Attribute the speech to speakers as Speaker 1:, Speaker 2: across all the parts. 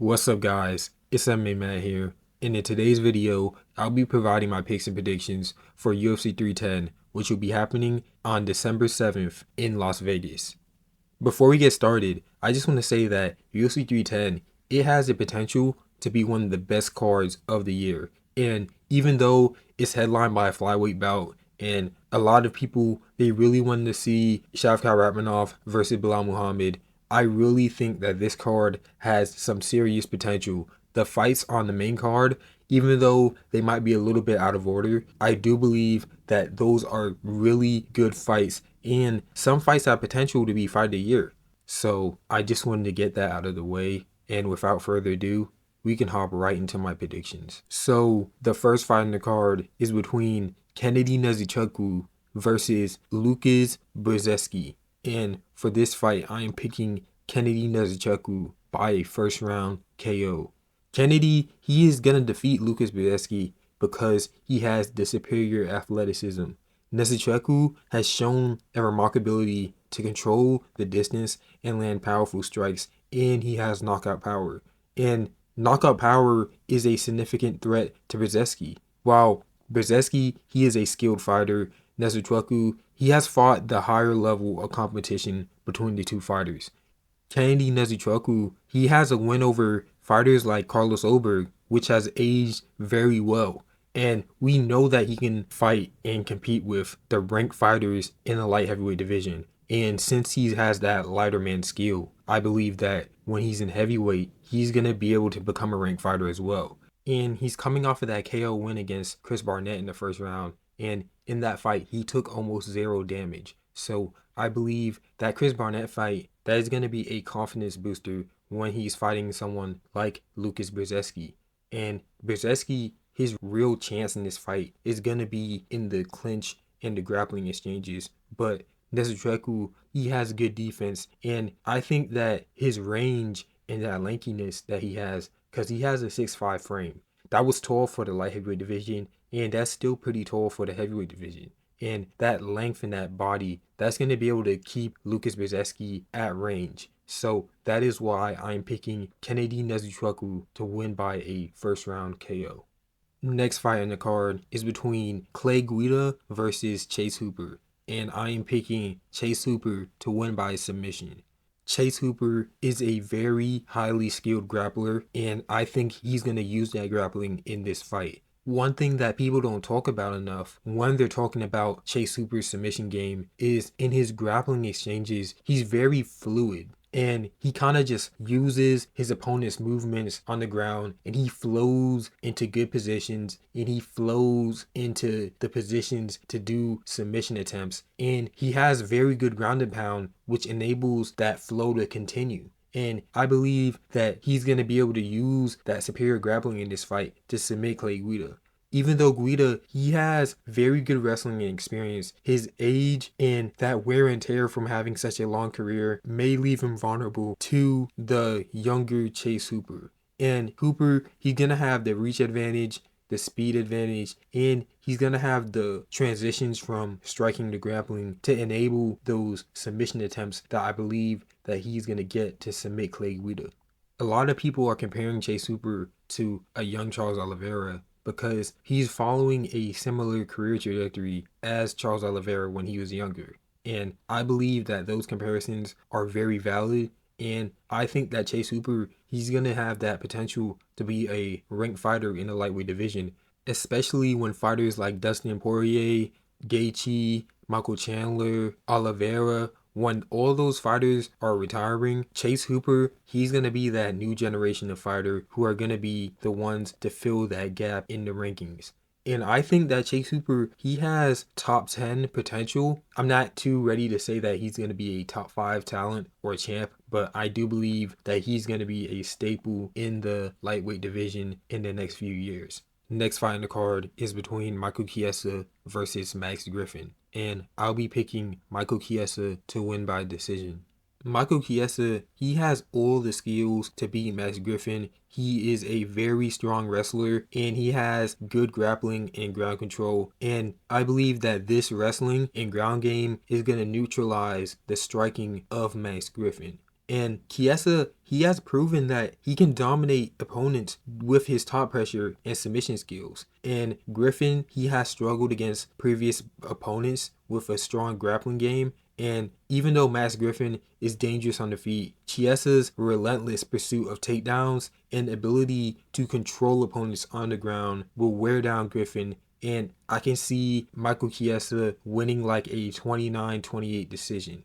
Speaker 1: What's up guys, it's MMA Matt here, and in today's video, I'll be providing my picks and predictions for UFC 310, which will be happening on December 7th in Las Vegas. Before we get started, I just want to say that UFC 310, it has the potential to be one of the best cards of the year, and even though it's headlined by a flyweight bout, and a lot of people, they really wanted to see Shavkat Rakhmonov versus Bilal Muhammad, I really think that this card has some serious potential. The fights on the main card, even though they might be a little bit out of order, I do believe that those are really good fights, and some fights have potential to be fight of the year. So I just wanted to get that out of the way, and without further ado, we can hop right into my predictions. So the first fight on the card is between Kennedy Nzechukwu versus Luque Brzeski. And for this fight, I am picking Kennedy Nzechukwu by a first round KO. Kennedy, he is going to defeat Luque Brzeski because he has the superior athleticism. Nzechukwu has shown a remarkability to control the distance and land powerful strikes, and he has knockout power. And knockout power is a significant threat to Brzeski. While Brzeski, he is a skilled fighter, Nzechukwu, he has fought the higher level of competition between the two fighters. Kennedy Nzechukwu, he has a win over fighters like Carlos Oberg, which has aged very well. And we know that he can fight and compete with the ranked fighters in the light heavyweight division. And since he has that lighter man skill, I believe that when he's in heavyweight, he's going to be able to become a ranked fighter as well. And he's coming off of that KO win against Chris Barnett in the first round. And in that fight, he took almost 0 damage. So I believe that Chris Barnett fight, that is going to be a confidence booster when he's fighting someone like Luque Brzeski. And Brzeski, his real chance in this fight is going to be in the clinch and the grappling exchanges. But Nzechukwu, he has good defense. And I think that his range and that lankiness that he has, because he has a 6'5" frame. That was tall for the light heavyweight division, and that's still pretty tall for the heavyweight division. And that length in that body, that's going to be able to keep Luque Brzeski at range. So that is why I'm picking Kennedy Nzechukwu to win by a first round KO. Next fight on the card is between Guida versus Chase Hooper. And I am picking Chase Hooper to win by submission. Chase Hooper is a very highly skilled grappler, and I think he's going to use that grappling in this fight. One thing that people don't talk about enough when they're talking about Chase Hooper's submission game is in his grappling exchanges, he's very fluid. And he kind of just uses his opponent's movements on the ground, and he flows into good positions, and he flows into the positions to do submission attempts. And he has very good ground and pound, which enables that flow to continue. And I believe that he's going to be able to use that superior grappling in this fight to submit Guida. Even though Guida, he has very good wrestling experience, his age and that wear and tear from having such a long career may leave him vulnerable to the younger Chase Hooper. And Hooper, he's going to have the reach advantage, the speed advantage, and he's going to have the transitions from striking to grappling to enable those submission attempts that I believe that he's going to get to submit Guida. A lot of people are comparing Chase Hooper to a young Charles Oliveira because he's following a similar career trajectory as Charles Oliveira when he was younger. And I believe that those comparisons are very valid. And I think that Chase Hooper, he's going to have that potential to be a ranked fighter in the lightweight division, especially when fighters like Dustin Poirier, Gaethje, Michael Chandler, Oliveira, when all those fighters are retiring, Chase Hooper, he's going to be that new generation of fighter who are going to be the ones to fill that gap in the rankings. And I think that Chase Hooper, he has top 10 potential. I'm not too ready to say that he's going to be a top 5 talent or a champ, but I do believe that he's going to be a staple in the lightweight division in the next few years. Next fight on the card is between Michael Chiesa versus Max Griffin. And I'll be picking Michael Chiesa to win by decision. Michael Chiesa, he has all the skills to beat Max Griffin. He is a very strong wrestler, and he has good grappling and ground control. And I believe that this wrestling and ground game is going to neutralize the striking of Max Griffin. And Chiesa, he has proven that he can dominate opponents with his top pressure and submission skills. And Griffin, he has struggled against previous opponents with a strong grappling game. And even though Max Griffin is dangerous on the feet, Chiesa's relentless pursuit of takedowns and ability to control opponents on the ground will wear down Griffin. And I can see Michael Chiesa winning like a 29-28 decision.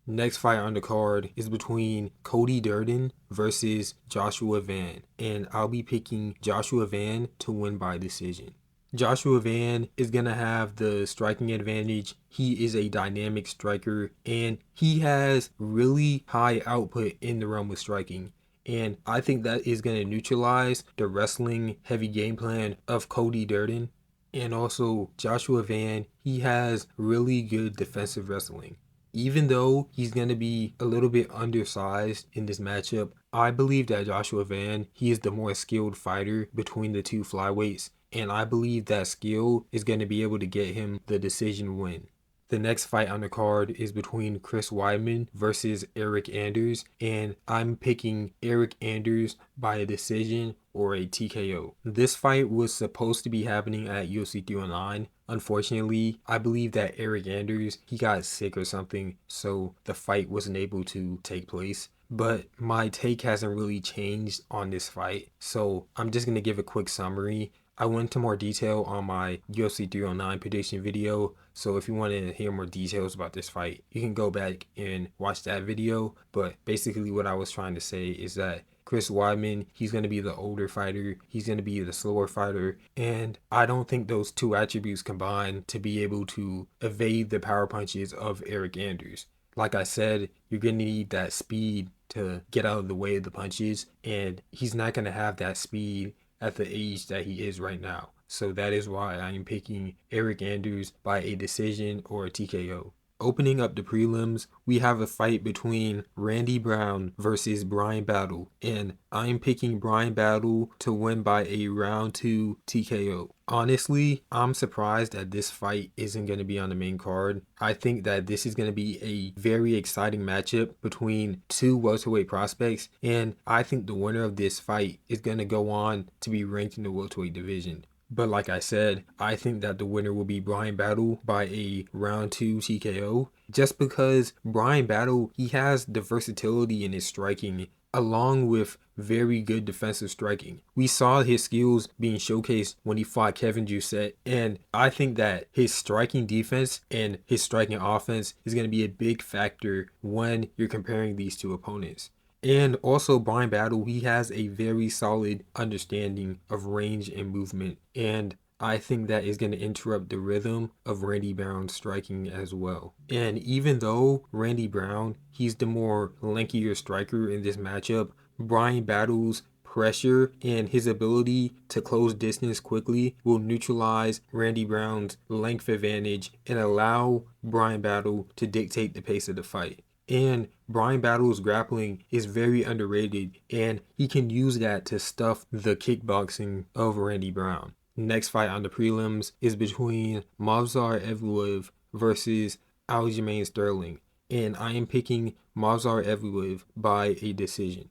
Speaker 1: Next fight on the card is between Cody Durden versus Joshua Van, and I'll be picking Joshua Van to win by decision. Joshua Van is going to have the striking advantage. He is a dynamic striker, and he has really high output in the realm of striking. And I think that is going to neutralize the wrestling heavy game plan of Cody Durden. And also, Joshua Van, he has really good defensive wrestling. Even though he's going to be a little bit undersized in this matchup, I believe that Joshua Van, he is the more skilled fighter between the two flyweights, and I believe that skill is going to be able to get him the decision win. The next fight on the card is between Chris Weidman versus Eric Anders, and I'm picking Eric Anders by a decision or a TKO. This fight was supposed to be happening at UFC 309. Unfortunately, I believe that Eric Anders, he got sick or something, so the fight wasn't able to take place. But my take hasn't really changed on this fight, so I'm just going to give a quick summary. I went into more detail on my UFC 309 prediction video, so if you want to hear more details about this fight, you can go back and watch that video. But basically what I was trying to say is that Chris Weidman, he's going to be the older fighter, he's going to be the slower fighter, and I don't think those two attributes combine to be able to evade the power punches of Eric Anders. Like I said, you're going to need that speed to get out of the way of the punches, and he's not going to have that speed at the age that he is right now. So that is why I am picking Eric Anders by a decision or a TKO. Opening up the prelims, we have a fight between Randy Brown versus Brian Battle, and I'm picking Brian Battle to win by a round 2 TKO. Honestly, I'm surprised that this fight isn't going to be on the main card. I think that this is going to be a very exciting matchup between two welterweight prospects, and I think the winner of this fight is going to go on to be ranked in the welterweight division. But like I said, I think that the winner will be Brian Battle by a round 2 TKO. Just because Brian Battle, he has the versatility in his striking along with very good defensive striking. We saw his skills being showcased when he fought Kevin Doucette, and I think that his striking defense and his striking offense is going to be a big factor when you're comparing these two opponents. And also Brian Battle, he has a very solid understanding of range and movement, and I think that is going to interrupt the rhythm of Randy Brown's striking as well. And even though Randy Brown, he's the more lankier striker in this matchup, Brian Battle's pressure and his ability to close distance quickly will neutralize Randy Brown's length advantage and allow Brian Battle to dictate the pace of the fight. And Brian Battle's grappling is very underrated, and he can use that to stuff the kickboxing of Randy Brown. Next fight on the prelims is between Movsar Evloev versus Aljamain Sterling, and I am picking Movsar Evloev by a decision.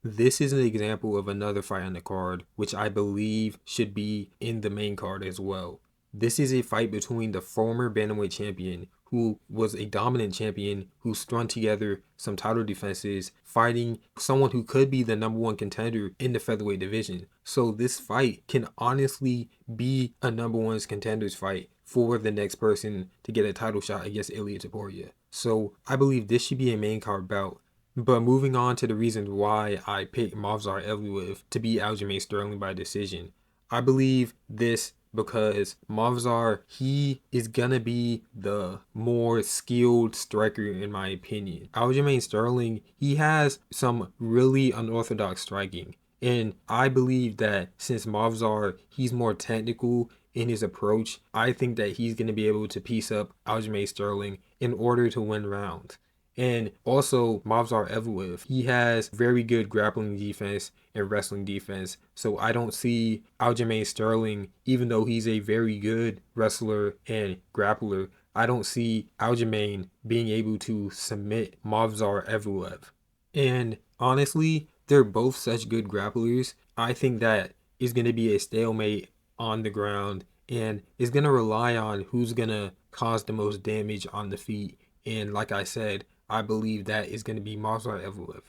Speaker 1: This is an example of another fight on the card, which I believe should be in the main card as well. This is a fight between the former bantamweight champion, who was a dominant champion, who strung together some title defenses, fighting someone who could be the number 1 contender in the featherweight division. So this fight can honestly be a number 1 contenders fight for the next person to get a title shot against Ilia Topuria. So I believe this should be a main card bout. But moving on to the reasons why I picked Movsar Evloev to beat Aljamain Sterling by decision. I believe this because Movsar, he is gonna be the more skilled striker in my opinion. Aljamain Sterling, he has some really unorthodox striking. And I believe that since Movsar, he's more technical in his approach, I think that he's going to be able to piece up Aljamain Sterling in order to win rounds. And also Movsar Evloev, he has very good grappling defense and wrestling defense. So I don't see Aljamain Sterling, even though he's a very good wrestler and grappler, I don't see Aljamain being able to submit Movsar Evloev. And honestly, they're both such good grapplers. I think that is going to be a stalemate on the ground, and it's going to rely on who's going to cause the most damage on the feet. And like I said, I believe that is going to be Movsar Evloev.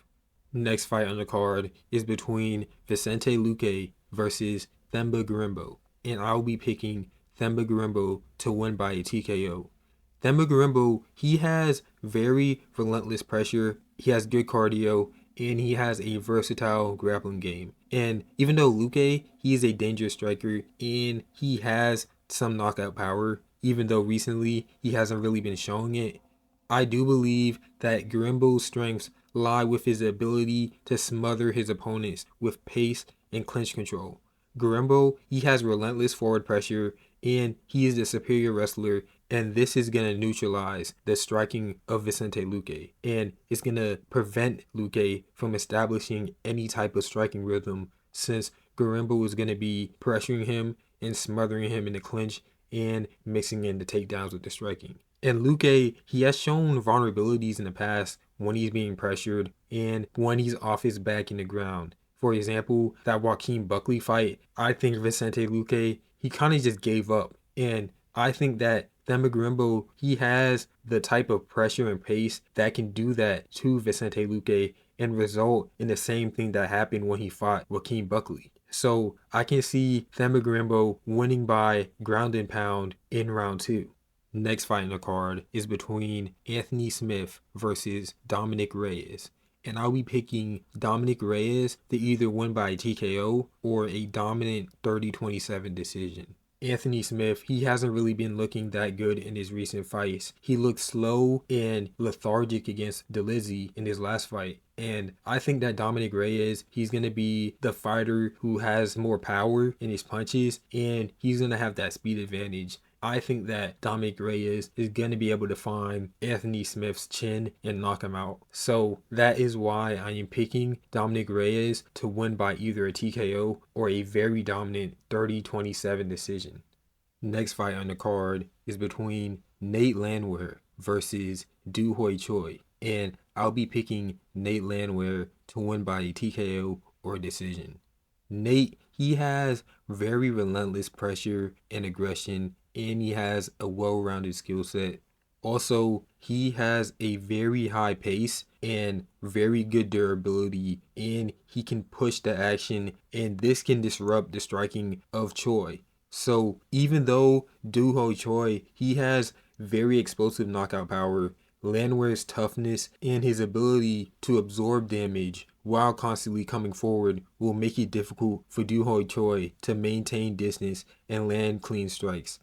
Speaker 1: Next fight on the card is between Vicente Luque versus Themba Gorimbo, and I'll be picking Themba Gorimbo to win by a TKO. Themba Gorimbo, he has very relentless pressure, he has good cardio, and he has a versatile grappling game. And even though Luque, he is a dangerous striker and he has some knockout power, even though recently he hasn't really been showing it, I do believe that Gorimbo's strengths lie with his ability to smother his opponents with pace and clinch control. Gorimbo, he has relentless forward pressure and he is the superior wrestler, and this is going to neutralize the striking of Vicente Luque, and it's going to prevent Luque from establishing any type of striking rhythm, since Gorimbo is going to be pressuring him and smothering him in the clinch and mixing in the takedowns with the striking. And Luque, he has shown vulnerabilities in the past when he's being pressured and when he's off his back in the ground. For example, that Joaquin Buckley fight, I think Vicente Luque, he kind of just gave up. And I think that Themba Gorimbo, he has the type of pressure and pace that can do that to Vicente Luque and result in the same thing that happened when he fought Joaquin Buckley. So I can see Themba Gorimbo winning by ground and pound in round 2. Next fight in the card is between Anthony Smith versus Dominic Reyes, and I'll be picking Dominic Reyes to either win by a TKO or a dominant 30-27 decision. Anthony Smith, he hasn't really been looking that good in his recent fights. He looked slow and lethargic against Delizzi in his last fight. And I think that Dominic Reyes, he's going to be the fighter who has more power in his punches, and he's going to have that speed advantage. I think that Dominic Reyes is going to be able to find Anthony Smith's chin and knock him out. So that is why I am picking Dominic Reyes to win by either a TKO or a very dominant 30-27 decision. Next fight on the card is between Nate Landwehr versus Du Hoi Choi, and I'll be picking Nate Landwehr to win by a TKO or a decision. Nate, he has very relentless pressure and aggression, and he has a well-rounded skill set. Also, he has a very high pace and very good durability, and he can push the action, and this can disrupt the striking of Choi. So even though Du Hoi Choi, he has very explosive knockout power, Landwehr's toughness and his ability to absorb damage while constantly coming forward will make it difficult for Du Hoi Choi to maintain distance and land clean strikes.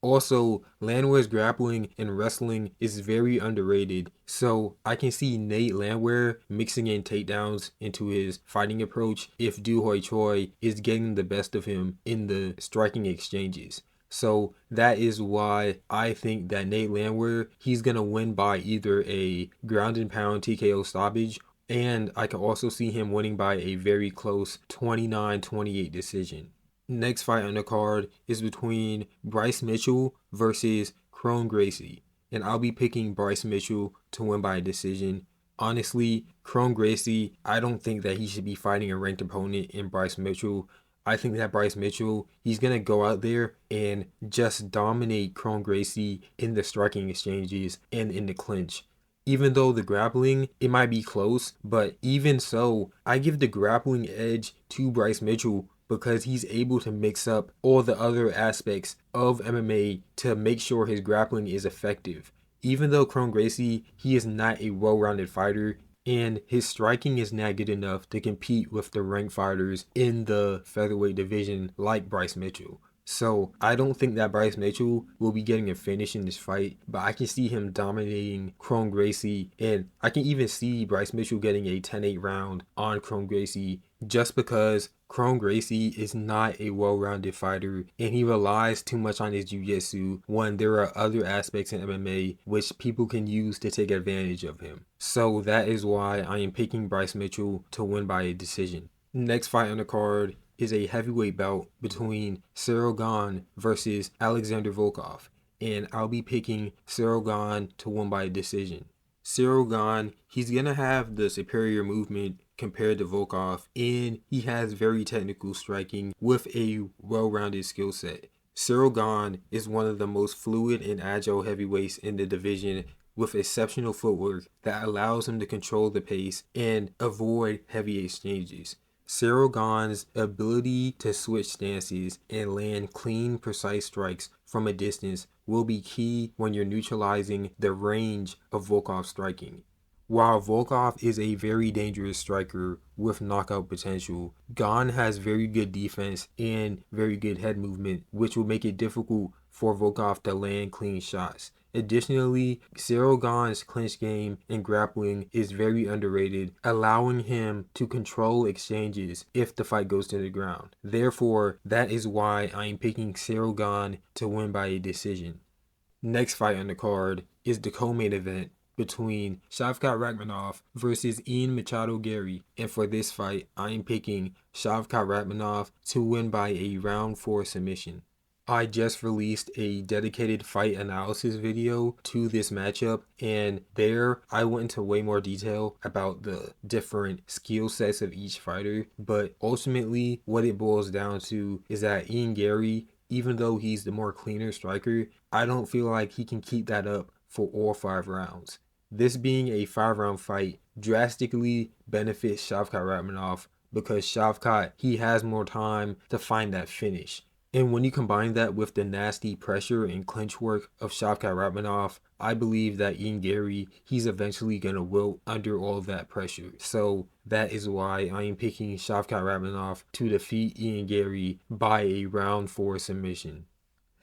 Speaker 1: Also, Landwehr's grappling and wrestling is very underrated, so I can see Nate Landwehr mixing in takedowns into his fighting approach if Du Hoi Choi is getting the best of him in the striking exchanges. So that is why I think that Nate Landwehr, he's going to win by either a ground and pound TKO stoppage, and I can also see him winning by a very close 29-28 decision. Next fight on the card is between Bryce Mitchell versus Kron Gracie, and I'll be picking Bryce Mitchell to win by a decision. Honestly, Kron Gracie, I don't think that he should be fighting a ranked opponent in Bryce Mitchell. I think that Bryce Mitchell, he's going to go out there and just dominate Kron Gracie in the striking exchanges and in the clinch. Even though the grappling, it might be close, but even so, I give the grappling edge to Bryce Mitchell because he's able to mix up all the other aspects of MMA to make sure his grappling is effective. Even though Kron Gracie, he is not a well-rounded fighter, and his striking is not good enough to compete with the ranked fighters in the featherweight division like Bryce Mitchell. So I don't think that Bryce Mitchell will be getting a finish in this fight, but I can see him dominating Kron Gracie, and I can even see Bryce Mitchell getting a 10-8 round on Kron Gracie just because Kron Gracie is not a well-rounded fighter and he relies too much on his jiu-jitsu when there are other aspects in MMA which people can use to take advantage of him. So that is why I am picking Bryce Mitchell to win by a decision. Next fight on the card is a heavyweight bout between Ciryl Gane versus Alexander Volkov, and I'll be picking Ciryl Gane to win by a decision. Gane, he's going to have the superior movement compared to Volkov, and he has very technical striking with a well-rounded skill set. Gane is one of the most fluid and agile heavyweights in the division with exceptional footwork that allows him to control the pace and avoid heavy exchanges. Gane's ability to switch stances and land clean, precise strikes from a distance will be key when you're neutralizing the range of Volkov's striking. While Volkov is a very dangerous striker with knockout potential, Gane has very good defense and very good head movement, which will make it difficult for Volkov to land clean shots. Additionally, Gane's clinch game and grappling is very underrated, allowing him to control exchanges if the fight goes to the ground. Therefore, that is why I am picking Gane to win by a decision. Next fight on the card is the co-main event between Shavkat Rakhmonov versus Ian Machado Garry, and for this fight, I am picking Shavkat Rakhmonov to win by a round 4 submission. I just released a dedicated fight analysis video to this matchup, and there I went into way more detail about the different skill sets of each fighter, but ultimately what it boils down to is that Ian Garry, even though he's the more cleaner striker, I don't feel like he can keep that up for all 5 rounds. This being a 5-round fight drastically benefits Shavkat Rakhmonov because Shavkat, he has more time to find that finish. And when you combine that with the nasty pressure and clinch work of Shavkat Rakhmonov, I believe that Ian Garry, he's eventually going to wilt under all of that pressure. So that is why I am picking Shavkat Rakhmonov to defeat Ian Garry by a round 4 submission.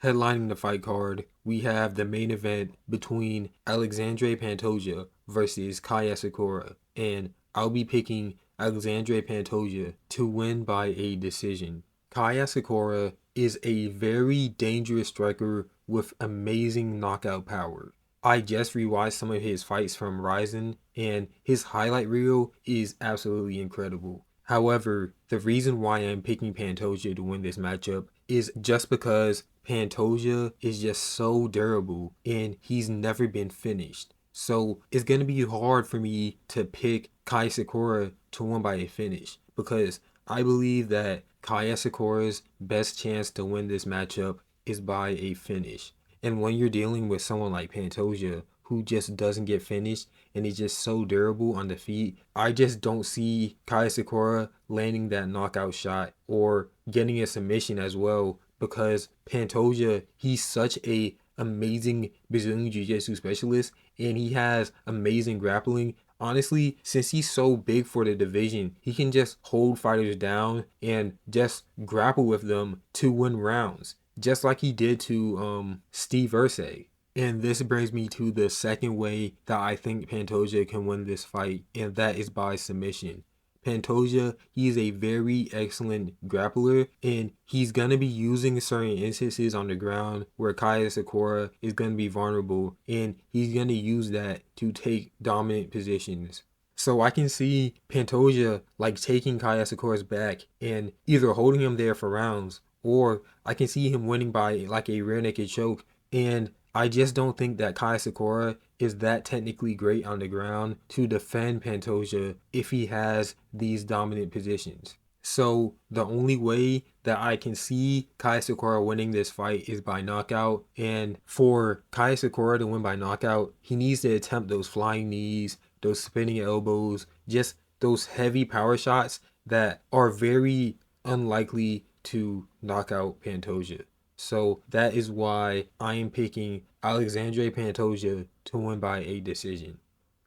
Speaker 1: Headlining the fight card, we have the main event between Alexandre Pantoja versus Kai Asakura, and I'll be picking Alexandre Pantoja to win by a decision. Kai Asakura is a very dangerous striker with amazing knockout power. I just rewatched some of his fights from Ryzen, and his highlight reel is absolutely incredible. However, the reason why I'm picking Pantoja to win this matchup is just because Pantoja is just so durable and he's never been finished. So it's going to be hard for me to pick Kai Asakura to win by a finish because I believe that Kai Asakura's best chance to win this matchup is by a finish. And when you're dealing with someone like Pantoja, who just doesn't get finished and is just so durable on the feet, I just don't see Kai Asakura landing that knockout shot or getting a submission as well, because Pantoja, he's such a amazing Brazilian Jiu-Jitsu specialist and he has amazing grappling. Honestly, since he's so big for the division, he can just hold fighters down and just grapple with them to win rounds, just like he did to Steve Irsay. And this brings me to the second way that I think Pantoja can win this fight, and that is by submission. Pantoja, he's a very excellent grappler, and he's going to be using certain instances on the ground where Kai Asakura is going to be vulnerable, and he's going to use that to take dominant positions. So I can see Pantoja like taking Kai Asakura's back and either holding him there for rounds, or I can see him winning by like a rear naked choke. And I just don't think that Kai Asakura is that technically great on the ground to defend Pantoja if he has these dominant positions. So the only way that I can see Kai Asakura winning this fight is by knockout. And for Kai Asakura to win by knockout, he needs to attempt those flying knees, those spinning elbows, just those heavy power shots that are very unlikely to knock out Pantoja. So that is why I am picking Alexandre Pantoja to win by a decision.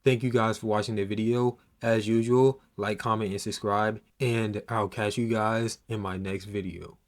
Speaker 1: Thank you guys for watching the video. As usual, like, comment, and subscribe, and I'll catch you guys in my next video.